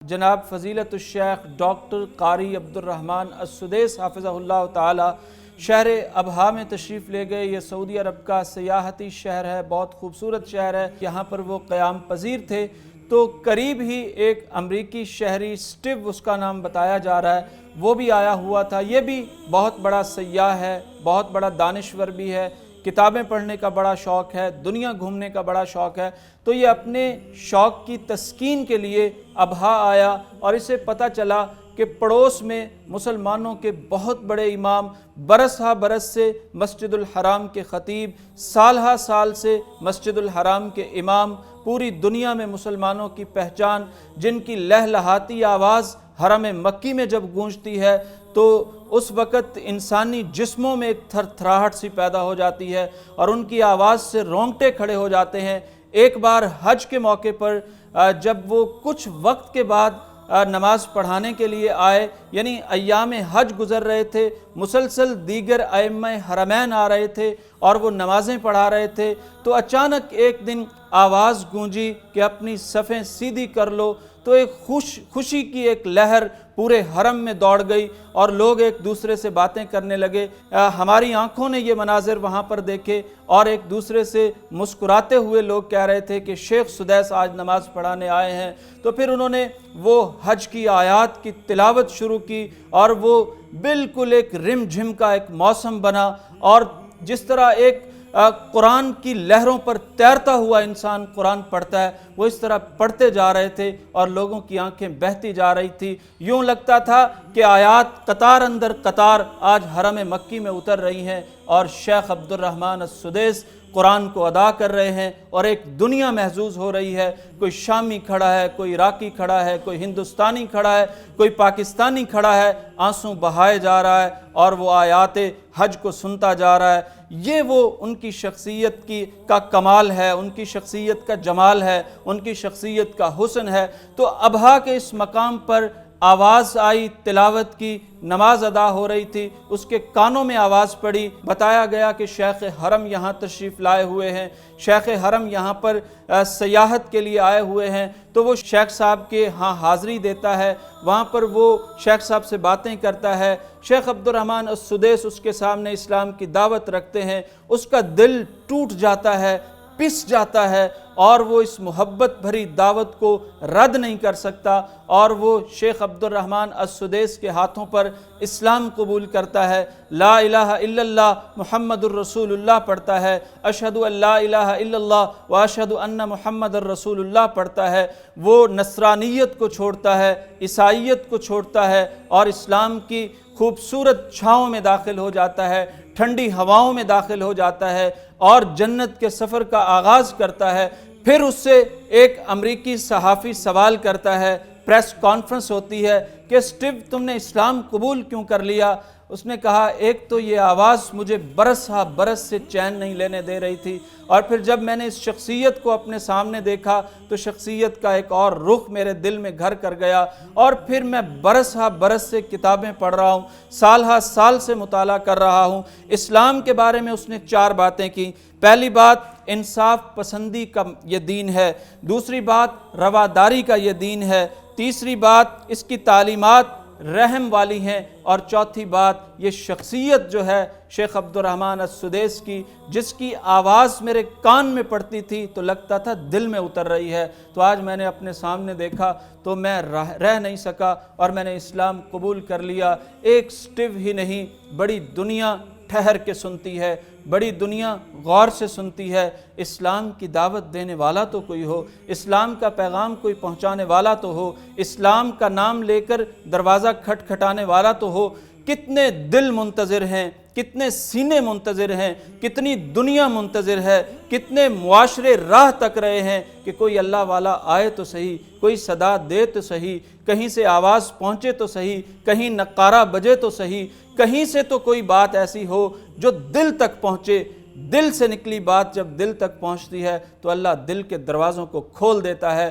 جناب فضیلت الشیخ ڈاکٹر قاری عبدالرحمن السدیس حافظہ اللہ تعالی شہر ابہا میں تشریف لے گئے۔ یہ سعودی عرب کا سیاحتی شہر ہے، بہت خوبصورت شہر ہے۔ یہاں پر وہ قیام پذیر تھے تو قریب ہی ایک امریکی شہری سٹیو اس کا نام بتایا جا رہا ہے، وہ بھی آیا ہوا تھا۔ یہ بھی بہت بڑا سیاح ہے، بہت بڑا دانشور بھی ہے، کتابیں پڑھنے کا بڑا شوق ہے، دنیا گھومنے کا بڑا شوق ہے۔ تو یہ اپنے شوق کی تسکین کے لیے ابہا آیا اور اسے پتہ چلا کہ پڑوس میں مسلمانوں کے بہت بڑے امام، برس ہا برس سے مسجد الحرام کے خطیب، سال ہا سال سے مسجد الحرام کے امام، پوری دنیا میں مسلمانوں کی پہچان، جن کی لہلہاتی آواز حرم مکی میں جب گونجتی ہے تو اس وقت انسانی جسموں میں ایک تھر تھراہٹ سی پیدا ہو جاتی ہے اور ان کی آواز سے رونگٹے کھڑے ہو جاتے ہیں۔ ایک بار حج کے موقع پر جب وہ کچھ وقت کے بعد نماز پڑھانے کے لیے آئے، یعنی ایام حج گزر رہے تھے، مسلسل دیگر ائمہ حرمین آ رہے تھے اور وہ نمازیں پڑھا رہے تھے، تو اچانک ایک دن آواز گونجی کہ اپنی صفیں سیدھی کر لو، تو ایک خوشی کی ایک لہر پورے حرم میں دوڑ گئی اور لوگ ایک دوسرے سے باتیں کرنے لگے۔ ہماری آنکھوں نے یہ مناظر وہاں پر دیکھے اور ایک دوسرے سے مسکراتے ہوئے لوگ کہہ رہے تھے کہ شیخ سدیس آج نماز پڑھانے آئے ہیں۔ تو پھر انہوں نے وہ حج کی آیات کی تلاوت شروع کی اور وہ بالکل ایک رم جھم کا ایک موسم بنا، اور جس طرح ایک قرآن کی لہروں پر تیرتا ہوا انسان قرآن پڑھتا ہے، وہ اس طرح پڑھتے جا رہے تھے اور لوگوں کی آنکھیں بہتی جا رہی تھی۔ یوں لگتا تھا کہ آیات قطار اندر قطار آج حرم مکی میں اتر رہی ہیں اور شیخ عبدالرحمن السدیس قرآن کو ادا کر رہے ہیں اور ایک دنیا محظوظ ہو رہی ہے۔ کوئی شامی کھڑا ہے، کوئی عراقی کھڑا ہے، کوئی ہندوستانی کھڑا ہے، کوئی پاکستانی کھڑا ہے، آنسوں بہائے جا رہا ہے اور وہ آیات حج کو سنتا جا رہا ہے۔ یہ وہ ان کی شخصیت کا کمال ہے، ان کی شخصیت کا جمال ہے، ان کی شخصیت کا حسن ہے۔ تو ابہا کے اس مقام پر آواز آئی، تلاوت کی، نماز ادا ہو رہی تھی، اس کے کانوں میں آواز پڑی، بتایا گیا کہ شیخ حرم یہاں تشریف لائے ہوئے ہیں، شیخ حرم یہاں پر سیاحت کے لیے آئے ہوئے ہیں۔ تو وہ شیخ صاحب کے ہاں حاضری دیتا ہے، وہاں پر وہ شیخ صاحب سے باتیں کرتا ہے۔ شیخ عبدالرحمن السدیس اس کے سامنے اسلام کی دعوت رکھتے ہیں، اس کا دل ٹوٹ جاتا ہے، پس جاتا ہے اور وہ اس محبت بھری دعوت کو رد نہیں کر سکتا، اور وہ شیخ عبدالرحمن السدیس کے ہاتھوں پر اسلام قبول کرتا ہے، لا الہ الا اللہ محمد الرسول اللہ پڑھتا ہے، اشہد ان لا الہ الا اللہ و اشہد ان محمد الرسول اللہ پڑھتا ہے۔ وہ نصرانیت کو چھوڑتا ہے، عیسائیت کو چھوڑتا ہے اور اسلام کی خوبصورت چھاؤں میں داخل ہو جاتا ہے، ٹھنڈی ہواؤں میں داخل ہو جاتا ہے اور جنت کے سفر کا آغاز کرتا ہے۔ پھر اس سے ایک امریکی صحافی سوال کرتا ہے، پریس کانفرنس ہوتی ہے کہ سٹیو تم نے اسلام قبول کیوں کر لیا؟ اس نے کہا ایک تو یہ آواز مجھے برس ہا برس سے چین نہیں لینے دے رہی تھی، اور پھر جب میں نے اس شخصیت کو اپنے سامنے دیکھا تو شخصیت کا ایک اور رخ میرے دل میں گھر کر گیا، اور پھر میں برس ہا برس سے کتابیں پڑھ رہا ہوں، سال ہا سال سے مطالعہ کر رہا ہوں۔ اسلام کے بارے میں اس نے 4 باتیں کی۔ پہلی بات انصاف پسندی کا یہ دین ہے، دوسری بات رواداری کا یہ دین ہے، تیسری بات اس کی تعلیمات رحم والی ہیں، اور چوتھی بات یہ شخصیت جو ہے شیخ عبدالرحمن السدیس کی، جس کی آواز میرے کان میں پڑتی تھی تو لگتا تھا دل میں اتر رہی ہے۔ تو آج میں نے اپنے سامنے دیکھا تو میں رہ نہیں سکا اور میں نے اسلام قبول کر لیا۔ ایک سٹیو ہی نہیں، بڑی دنیا ٹھہر کے سنتی ہے، بڑی دنیا غور سے سنتی ہے۔ اسلام کی دعوت دینے والا تو کوئی ہو، اسلام کا پیغام کوئی پہنچانے والا تو ہو، اسلام کا نام لے کر دروازہ کھٹکھٹانے والا تو ہو۔ کتنے دل منتظر ہیں، کتنے سینے منتظر ہیں، کتنی دنیا منتظر ہے، کتنے معاشرے راہ تک رہے ہیں کہ کوئی اللہ والا آئے تو صحیح، کوئی صدا دے تو صحیح، کہیں سے آواز پہنچے تو صحیح، کہیں نقارہ بجے تو صحیح، کہیں سے تو کوئی بات ایسی ہو جو دل تک پہنچے۔ دل سے نکلی بات جب دل تک پہنچتی ہے تو اللہ دل کے دروازوں کو کھول دیتا ہے۔